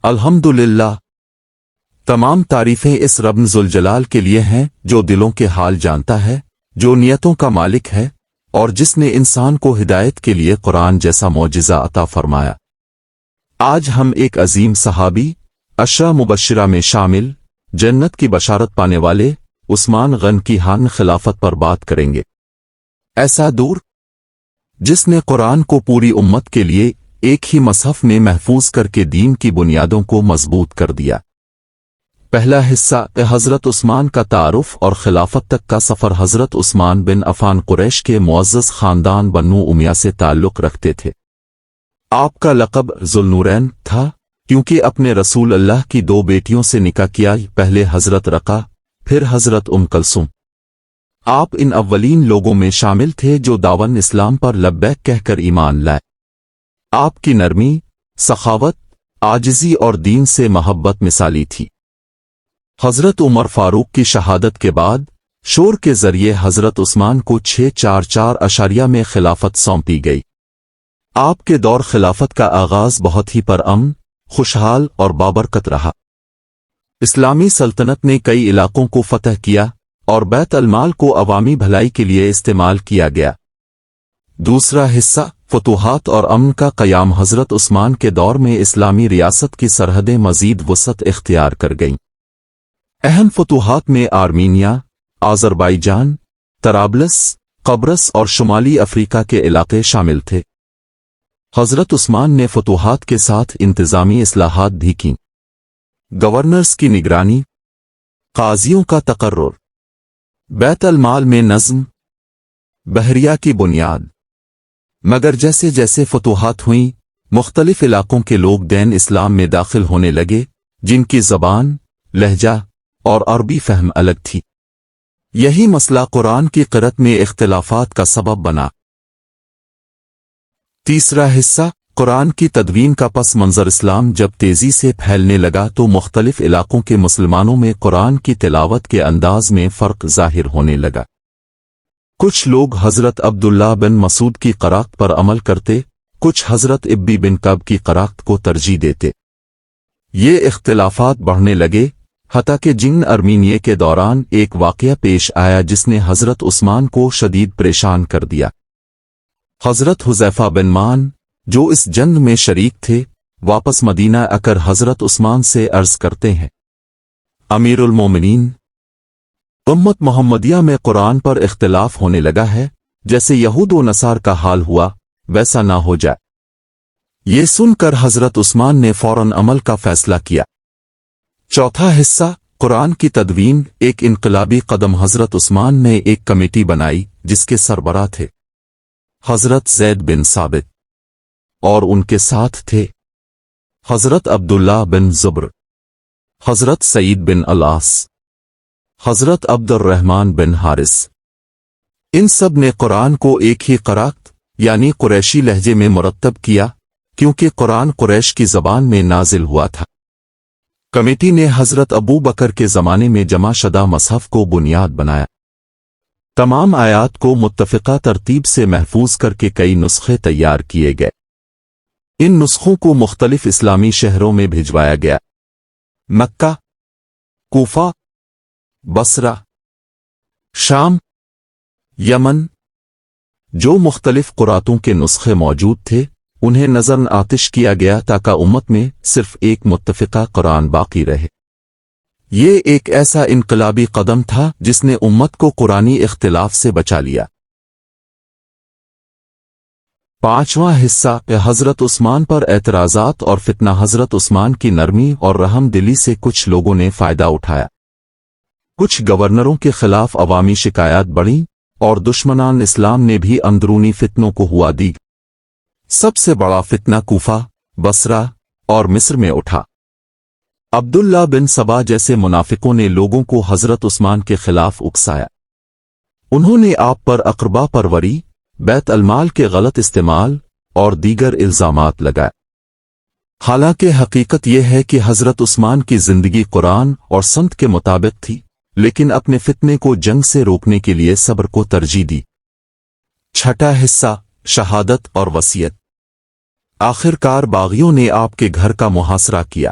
الحمدللہ، تمام تعریفیں اس رب ذوالجلال کے لیے ہیں جو دلوں کے حال جانتا ہے، جو نیتوں کا مالک ہے، اور جس نے انسان کو ہدایت کے لیے قرآن جیسا معجزہ عطا فرمایا۔ آج ہم ایک عظیم صحابی، عشرہ مبشرہ میں شامل، جنت کی بشارت پانے والے عثمان غن کی ہان خلافت پر بات کریں گے۔ ایسا دور جس نے قرآن کو پوری امت کے لیے ایک ہی مصحف میں محفوظ کر کے دین کی بنیادوں کو مضبوط کر دیا۔ پہلا حصہ حضرت عثمان کا تعارف اور خلافت تک کا سفر۔ حضرت عثمان بن عفان قریش کے معزز خاندان بنو امیہ سے تعلق رکھتے تھے۔ آپ کا لقب ذوالنورین تھا کیونکہ اپنے رسول اللہ کی دو بیٹیوں سے نکاح کیا، پہلے حضرت رقہ پھر حضرت کلثوم۔ آپ ان اولین لوگوں میں شامل تھے جو دعوت اسلام پر لبیک کہہ کر ایمان لائے۔ آپ کی نرمی، سخاوت، عاجزی اور دین سے محبت مثالی تھی۔ حضرت عمر فاروق کی شہادت کے بعد شور کے ذریعے حضرت عثمان کو 644 میں خلافت سونپی گئی۔ آپ کے دور خلافت کا آغاز بہت ہی پرامن، خوشحال اور بابرکت رہا۔ اسلامی سلطنت نے کئی علاقوں کو فتح کیا اور بیت المال کو عوامی بھلائی کے لیے استعمال کیا گیا۔ دوسرا حصہ فتوحات اور امن کا قیام۔ حضرت عثمان کے دور میں اسلامی ریاست کی سرحدیں مزید وسعت اختیار کر گئیں۔ اہم فتوحات میں آرمینیا، آذربائیجان، طرابلس، قبرص اور شمالی افریقہ کے علاقے شامل تھے۔ حضرت عثمان نے فتوحات کے ساتھ انتظامی اصلاحات بھی کیں۔ گورنرز کی نگرانی، قاضیوں کا تقرر، بیت المال میں نظم، بحریہ کی بنیاد۔ مگر جیسے جیسے فتوحات ہوئیں، مختلف علاقوں کے لوگ دین اسلام میں داخل ہونے لگے جن کی زبان، لہجہ اور عربی فہم الگ تھی۔ یہی مسئلہ قرآن کی قرأت میں اختلافات کا سبب بنا۔ تیسرا حصہ قرآن کی تدوین کا پس منظر۔ اسلام جب تیزی سے پھیلنے لگا تو مختلف علاقوں کے مسلمانوں میں قرآن کی تلاوت کے انداز میں فرق ظاہر ہونے لگا۔ کچھ لوگ حضرت عبداللہ بن مسعود کی قرأت پر عمل کرتے، کچھ حضرت ابی بن کعب کی قرأت کو ترجیح دیتے۔ یہ اختلافات بڑھنے لگے، حتیٰ کہ جنگ ارمینیہ کے دوران ایک واقعہ پیش آیا جس نے حضرت عثمان کو شدید پریشان کر دیا۔ حضرت حذیفہ بن مان جو اس جنگ میں شریک تھے، واپس مدینہ آ کر حضرت عثمان سے عرض کرتے ہیں، امیر المومنین، امت محمدیہ میں قرآن پر اختلاف ہونے لگا ہے، جیسے یہود و نصار کا حال ہوا ویسا نہ ہو جائے۔ یہ سن کر حضرت عثمان نے فوراً عمل کا فیصلہ کیا۔ چوتھا حصہ قرآن کی تدوین۔ ایک انقلابی قدم۔ حضرت عثمان نے ایک کمیٹی بنائی جس کے سربراہ تھے حضرت زید بن ثابت، اور ان کے ساتھ تھے حضرت عبداللہ بن زبر، حضرت سعید بن العاص، حضرت عبد الرحمن بن حارث۔ ان سب نے قرآن کو ایک ہی قرأت یعنی قریشی لہجے میں مرتب کیا کیونکہ قرآن قریش کی زبان میں نازل ہوا تھا۔ کمیٹی نے حضرت ابو بکر کے زمانے میں جمع شدہ مصحف کو بنیاد بنایا۔ تمام آیات کو متفقہ ترتیب سے محفوظ کر کے کئی نسخے تیار کیے گئے۔ ان نسخوں کو مختلف اسلامی شہروں میں بھجوایا گیا۔ مکہ، کوفہ، بصرہ، شام، یمن۔ جو مختلف قراتوں کے نسخے موجود تھے انہیں نظر آتش کیا گیا تاکہ امت میں صرف ایک متفقہ قرآن باقی رہے۔ یہ ایک ایسا انقلابی قدم تھا جس نے امت کو قرآنی اختلاف سے بچا لیا۔ پانچواں حصہ حضرت عثمان پر اعتراضات اور فتنہ۔ حضرت عثمان کی نرمی اور رحم دلی سے کچھ لوگوں نے فائدہ اٹھایا۔ کچھ گورنروں کے خلاف عوامی شکایات بڑھیں اور دشمنان اسلام نے بھی اندرونی فتنوں کو ہوا دی۔ سب سے بڑا فتنہ کوفہ، بصرہ اور مصر میں اٹھا۔ عبداللہ بن سبا جیسے منافقوں نے لوگوں کو حضرت عثمان کے خلاف اکسایا۔ انہوں نے آپ پر اقربا پروری، بیت المال کے غلط استعمال اور دیگر الزامات لگائے۔ حالانکہ حقیقت یہ ہے کہ حضرت عثمان کی زندگی قرآن اور سنت کے مطابق تھی، لیکن اپنے فتنے کو جنگ سے روکنے کے لیے صبر کو ترجیح دی۔ چھٹا حصہ شہادت اور وصیت۔ آخر کار باغیوں نے آپ کے گھر کا محاصرہ کیا۔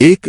1.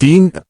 3.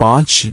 5.